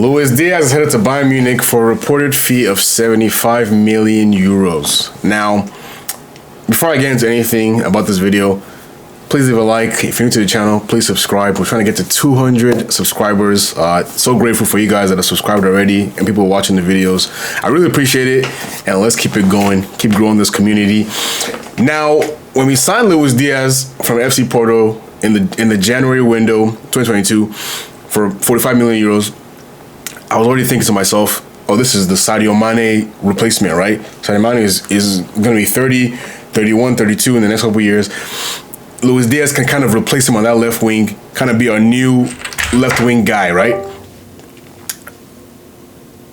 Luis Diaz is headed to Bayern Munich for a reported fee of 75 million euros. Now, before I get into anything about this video, please leave a like. If you're new to the channel, please subscribe. We're trying to get to 200 subscribers. So grateful for you guys that are subscribed already and people watching the videos. I really appreciate it, and let's keep it going. Keep growing this community. Now, when we signed Luis Diaz from FC Porto in the January window 2022 for 45 million euros, I was already thinking to myself, oh, this is the Sadio Mane replacement, right? Sadio Mane is going to be 30, 31, 32 in the next couple of years. Luis Diaz can kind of replace him on that left wing, kind of be our new left wing guy, right?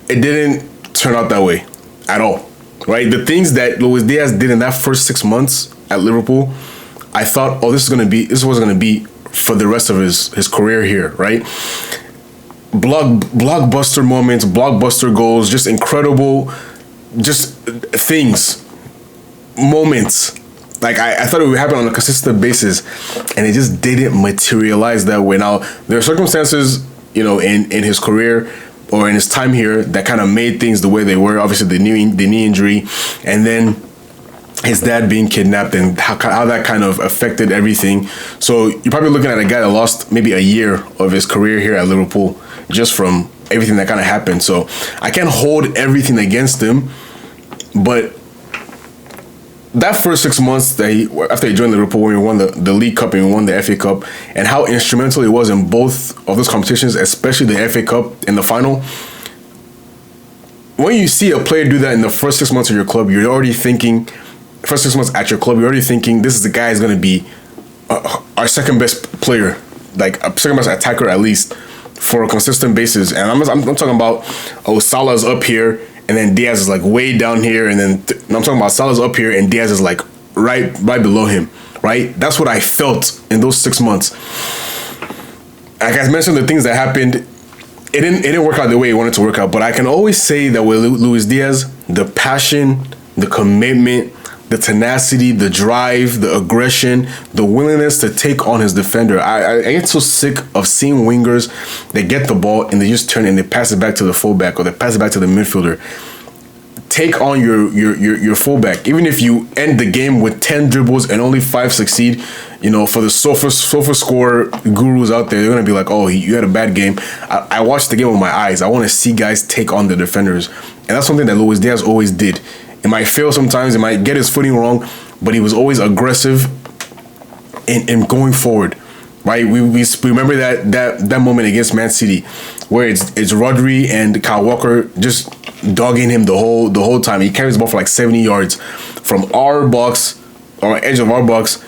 It didn't turn out that way at all, right? The things that Luis Diaz did in that first 6 months at Liverpool, I thought, oh, this was going to be for the rest of his career here, right? Blockbuster moments, blockbuster goals, just incredible, just things, moments. Like I thought it would happen on a consistent basis, and it just didn't materialize that way. Now there are circumstances, in his career or in his time here that kind of made things the way they were. Obviously, the knee injury, and then his dad being kidnapped, and how that kind of affected everything. So you're probably looking at a guy that lost maybe a year of his career here at Liverpool just from everything that kind of happened. So I can't hold everything against him, but that first 6 months after he joined Liverpool, when we won the League Cup and we won the FA Cup, and how instrumental he was in both of those competitions, especially the FA Cup in the final. When you see a player do that in the first 6 months of your club, you're already thinking, first 6 months at your club, you're already thinking this is the guy who's going to be our second best player, like a second best attacker at least, for a consistent basis. And I'm talking about, Salah's up here, and then Diaz is like way down here, and then I'm talking about Salah's up here, and Diaz is like right below him, right? That's what I felt in those 6 months. Like I mentioned, the things that happened, it didn't work out the way he wanted to work out. But I can always say that with Luis Diaz, the passion, the commitment, the tenacity, the drive, the aggression, the willingness to take on his defender. I get so sick of seeing wingers that get the ball and they just turn and they pass it back to the fullback or they pass it back to the midfielder. Take on your fullback. Even if you end the game with 10 dribbles and only 5 succeed, for the sofa score gurus out there, they're going to be like, oh, you had a bad game. I watched the game with my eyes. I want to see guys take on the defenders. And that's something that Luis Diaz always did. It might fail sometimes, it might get his footing wrong, but he was always aggressive in going forward, right? We remember that moment against Man City where it's Rodri and Kyle Walker just dogging him the whole time. He carries the ball for like 70 yards from our box or edge of our box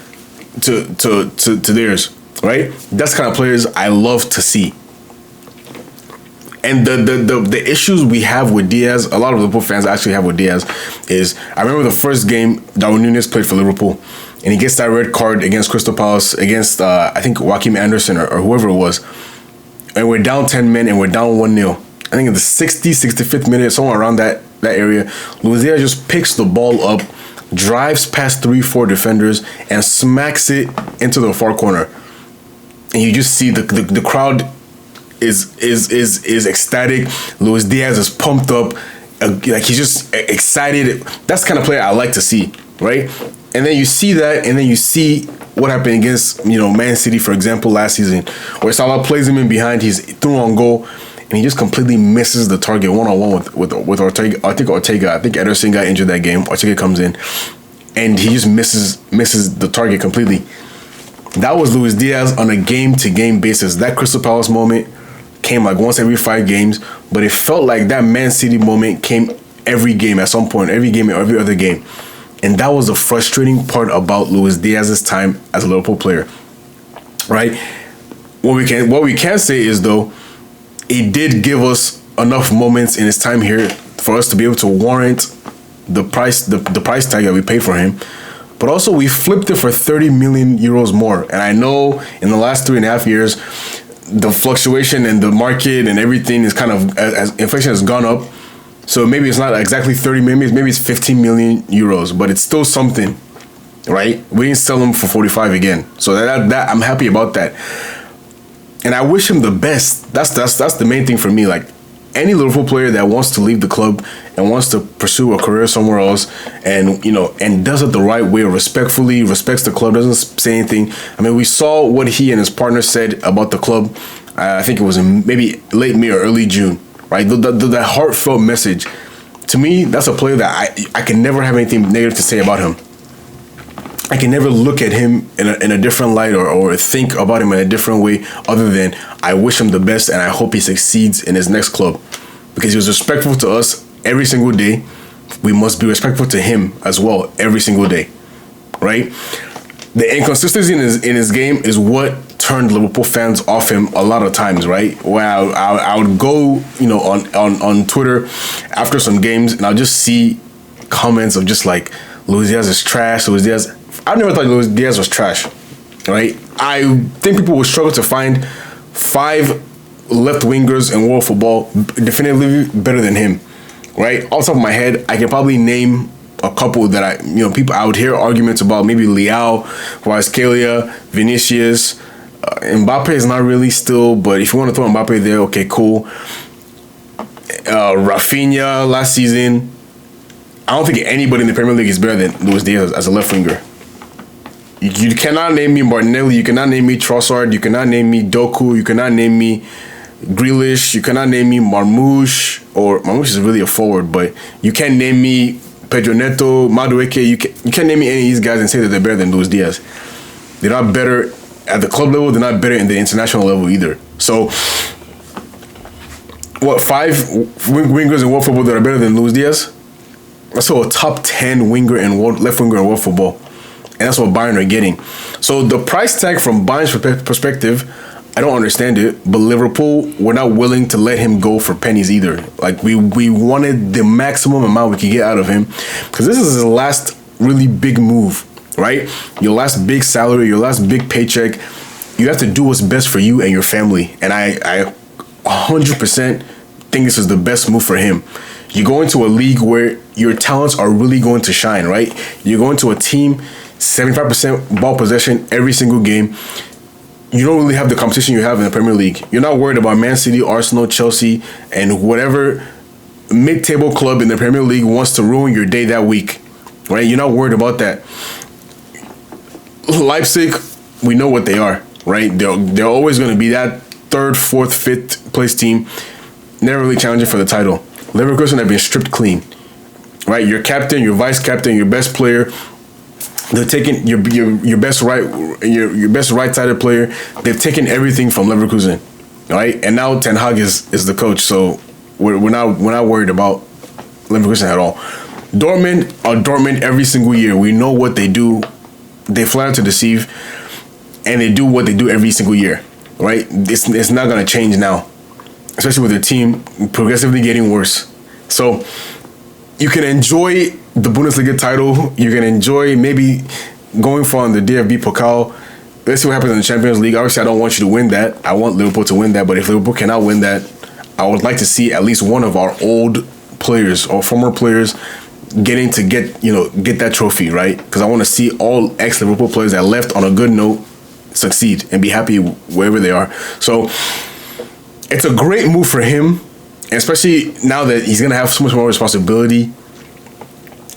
to theirs, right? That's the kind of players I love to see. And the issues we have with Diaz, a lot of Liverpool fans actually have with Diaz, is I remember the first game Darwin Núñez played for Liverpool, and he gets that red card against Crystal Palace, against I think Joachim Anderson or whoever it was, and we're down 10 men and we're down 1-0. I think in the 65th minute, somewhere around that area, Luis Diaz just picks the ball up, drives past 3-4 defenders, and smacks it into the far corner, and you just see the crowd is ecstatic. Luis Diaz is pumped up, like he's just excited. That's the kind of player I like to see, right? And then you see that, and then you see what happened against Man City, for example, last season, where Salah plays him in behind, he's through on goal, and he just completely misses the target one-on-one with Ortega. I think Ederson got injured that game. Ortega comes in, and he just misses the target completely. That was Luis Diaz on a game-to-game basis. That Crystal Palace moment came like once every 5 games, but it felt like that Man City moment came every game at some point, every game, every other game. And that was the frustrating part about Luis Diaz's time as a Liverpool player, right? What we can say is, though, it did give us enough moments in his time here for us to be able to warrant the price tag that we paid for him. But also we flipped it for 30 million euros more. And I know in the last 3.5 years, the fluctuation in the market and everything is kind of, as inflation has gone up. So maybe it's not exactly 30 million, maybe it's 15 million euros, but it's still something, right? We didn't sell him for 45 again. So that I'm happy about that. And I wish him the best. That's the main thing for me. Like, any Liverpool player that wants to leave the club and wants to pursue a career somewhere else, and and does it the right way, respectfully, respects the club, doesn't say anything. I mean, we saw what he and his partner said about the club. I think it was in maybe late May or early June, right? The heartfelt message. To me, that's a player that I can never have anything negative to say about him. I can never look at him in a different light or think about him in a different way other than I wish him the best and I hope he succeeds in his next club. Because he was respectful to us every single day. We must be respectful to him as well every single day, right? The inconsistency in his game is what turned Liverpool fans off him a lot of times, right? Where I would go, on Twitter after some games and I'll just see comments of just like, Luis Diaz is trash, Luis Diaz. I never thought Luis Diaz was trash, right? I think people will struggle to find 5 left wingers in world football definitively better than him, right? Off the top of my head, I can probably name a couple that people I would hear arguments about, maybe Leao, Kvaratskhelia, Vinicius. Mbappe is not really still, but if you want to throw Mbappe there, okay, cool. Rafinha last season. I don't think anybody in the Premier League is better than Luis Diaz as a left winger. You cannot name me Martinelli. You cannot name me Trossard. You cannot name me Doku. You cannot name me Grealish. You cannot name me Marmoush. Or Marmoush is really a forward, but you can't name me Pedro Neto, Madueke. You can't name me any of these guys and say that they're better than Luis Diaz. They're not better at the club level. They're not better in the international level either. So, what, 5 wingers in world football that are better than Luis Diaz? That's a top 10 winger in left winger in world football. And that's what Bayern are getting. So the price tag from Bayern's perspective, I don't understand it. But Liverpool were not willing to let him go for pennies either. Like we wanted the maximum amount we could get out of him. Because this is his last really big move, right? Your last big salary, your last big paycheck. You have to do what's best for you and your family. And I 100% think this is the best move for him. You go into a league where your talents are really going to shine, right? You go into a team, 75% ball possession every single game. You don't really have the competition you have in the Premier League. You're not worried about Man City, Arsenal, Chelsea, and whatever mid-table club in the Premier League wants to ruin your day that week, right? You're not worried about that. Leipzig, we know what they are, right? They're always going to be that 3rd, 4th, 5th place team, never really challenging for the title. Leverkusen have been stripped clean, right? Your captain, your vice captain, your best player. They're taking your best right-sided player. They've taken everything from Leverkusen, right? And now Ten Hag is the coach, so we're not worried about Leverkusen at all. Dortmund are Dortmund every single year. We know what they do. They fly out to deceive, and they do what they do every single year, right? It's not gonna change now, especially with their team progressively getting worse. So you can enjoy the Bundesliga title. You can enjoy maybe going for on the DFB Pokal. Let's see what happens in the Champions League. Obviously, I don't want you to win that. I want Liverpool to win that. But if Liverpool cannot win that, I would like to see at least one of our old players or former players getting to get that trophy, right? Because I want to see all ex-Liverpool players that left on a good note succeed and be happy wherever they are. So it's a great move for him, especially now that he's going to have so much more responsibility.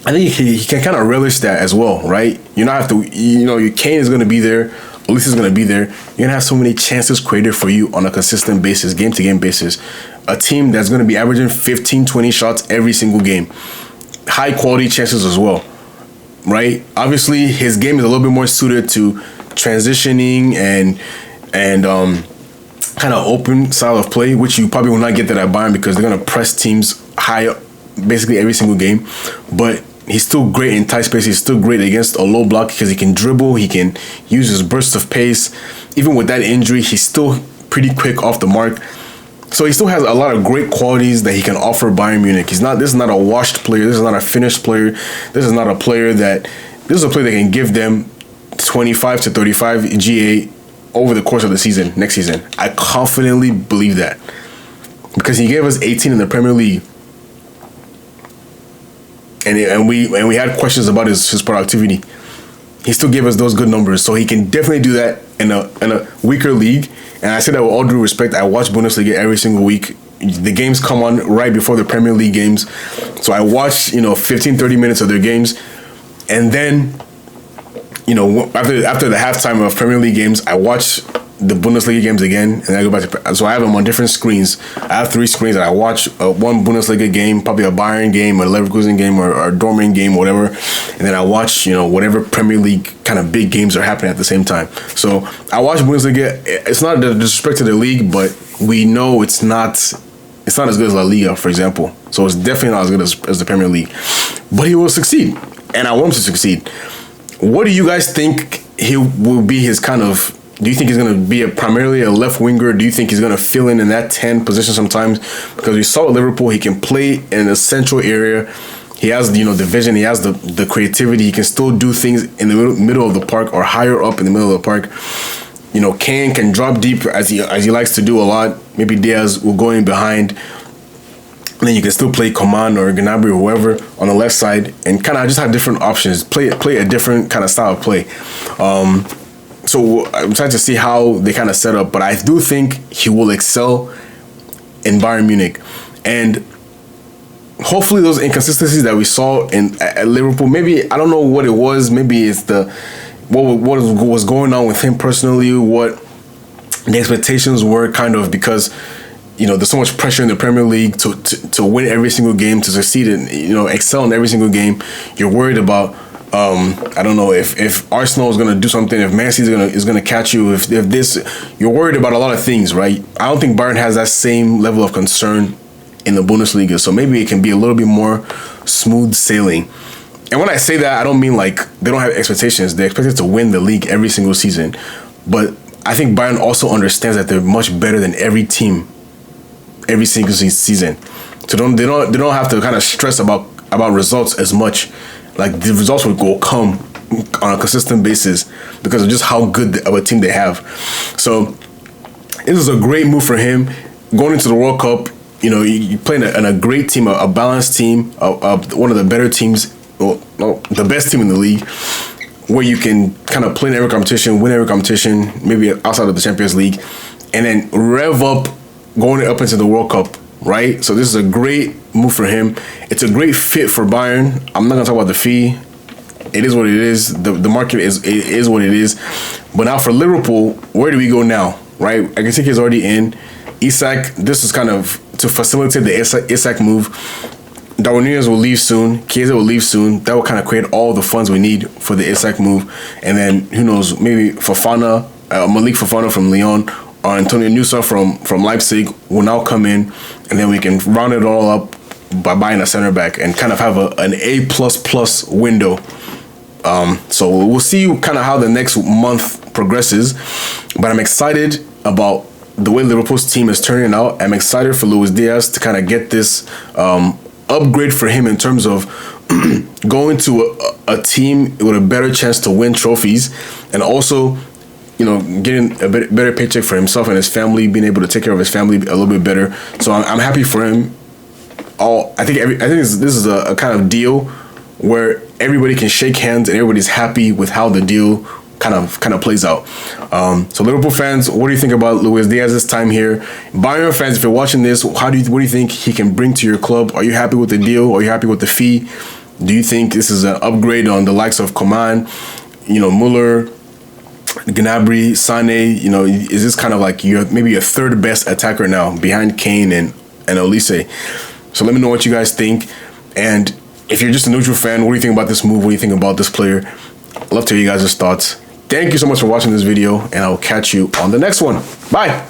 I think he can kind of relish that as well, right? You don't have to, your Kane is going to be there. Olise is going to be there. You're going to have so many chances created for you on a consistent basis, game-to-game basis. A team that's going to be averaging 15, 20 shots every single game. High-quality chances as well, right? Obviously, his game is a little bit more suited to transitioning and kind of open style of play, which you probably will not get that at Bayern because they're going to press teams high basically every single game. But he's still great in tight space. He's still great against a low block because he can dribble. He can use his bursts of pace. Even with that injury, he's still pretty quick off the mark. So he still has a lot of great qualities that he can offer Bayern Munich. This is not a washed player. This is not a finished player. This is a player that can give them 25 to 35 GA over the course of the season, next season. I confidently believe that. Because he gave us 18 in the Premier League. And we had questions about his productivity. He still gave us those good numbers, so he can definitely do that in a weaker league. And I say that with all due respect. I watch Bundesliga every single week. the games come on right before the Premier League games. So I watch, 15, 30 minutes of their games. And then, after the halftime of Premier League games, I watch the Bundesliga games again, and I go back to. So I have them on different screens. I have 3 screens, and I watch one Bundesliga game, probably a Bayern game, a Leverkusen game, or a Dortmund game, whatever. And then I watch, whatever Premier League kind of big games are happening at the same time. So I watch Bundesliga. It's not a disrespect to the league, but we know it's not as good as La Liga, for example. So it's definitely not as good as the Premier League. But he will succeed, and I want him to succeed. What do you guys think he will be his kind of... Do you think he's going to be primarily a left winger? Do you think he's going to fill in that 10 position sometimes? Because we saw at Liverpool, he can play in a central area. He has, the vision. He has the creativity. He can still do things in the middle of the park or higher up in the middle of the park. Kane can drop deep as he likes to do a lot. Maybe Diaz will go in behind. And then you can still play Coman or Gnabry or whoever on the left side and kind of just have different options. Play a different kind of style of play. So I'm trying to see how they kind of set up, but I do think he will excel in Bayern Munich, and hopefully those inconsistencies that we saw at Liverpool. Maybe I don't know what it was. Maybe it's what was going on with him personally. What the expectations were, kind of, because there's so much pressure in the Premier League to win every single game, to succeed and excel in every single game. You're worried about. I don't know if Arsenal is going to do something, if Man City is going to catch you, if this, you're worried about a lot of things, right? I don't think Bayern has that same level of concern in the Bundesliga, so maybe it can be a little bit more smooth sailing. And when I say that, I don't mean like they don't have expectations. They're expected to win the league every single season, but I think Bayern also understands that they're much better than every team every single season. So they don't have to kind of stress about results as much. Like, the results will come on a consistent basis because of just how good of a team they have. So this is a great move for him going into the World Cup. You play in a great team, a balanced team, one of the better teams, the best team in the league, where you can kind of play in every competition, win every competition, maybe outside of the Champions League, and then rev up going up into the World Cup. Right, so this is a great move for him. It's a great fit for Bayern. I'm not gonna talk about the fee. It is what it is. The market is what it is. But now for Liverpool, where do we go now? Right, I can think he's already in. Isak, this is kind of to facilitate the Isak move. Darwin Núñez will leave soon. Chiesa will leave soon. That will kind of create all the funds we need for the Isak move. And then who knows? Maybe Fofana, Malik Fofana from Lyon, or Antonio Nusa from Leipzig will now come in, and then we can round it all up by buying a center back and kind of have an A++ window. So we'll see kind of how the next month progresses, but I'm excited about the way Liverpool's team is turning out. I'm excited for Luis Diaz to kind of get this upgrade for him in terms of going to a team with a better chance to win trophies, and also getting a better paycheck for himself and his family, being able to take care of his family a little bit better. So I'm happy for him. I think this is a kind of deal where everybody can shake hands and everybody's happy with how the deal kind of plays out. So Liverpool fans, what do you think about Luis Diaz's time here? Bayern fans, if you're watching this, what do you think he can bring to your club? Are you happy with the deal? Are you happy with the fee? Do you think this is an upgrade on the likes of Coman, Muller, Gnabry, Sané? Is this kind of like maybe your third best attacker now behind Kane and Olise? So let me know what you guys think. And if you're just a neutral fan, what do you think about this move? What do you think about this player? I'd love to hear you guys' thoughts. Thank you so much for watching this video, and I will catch you on the next one. Bye.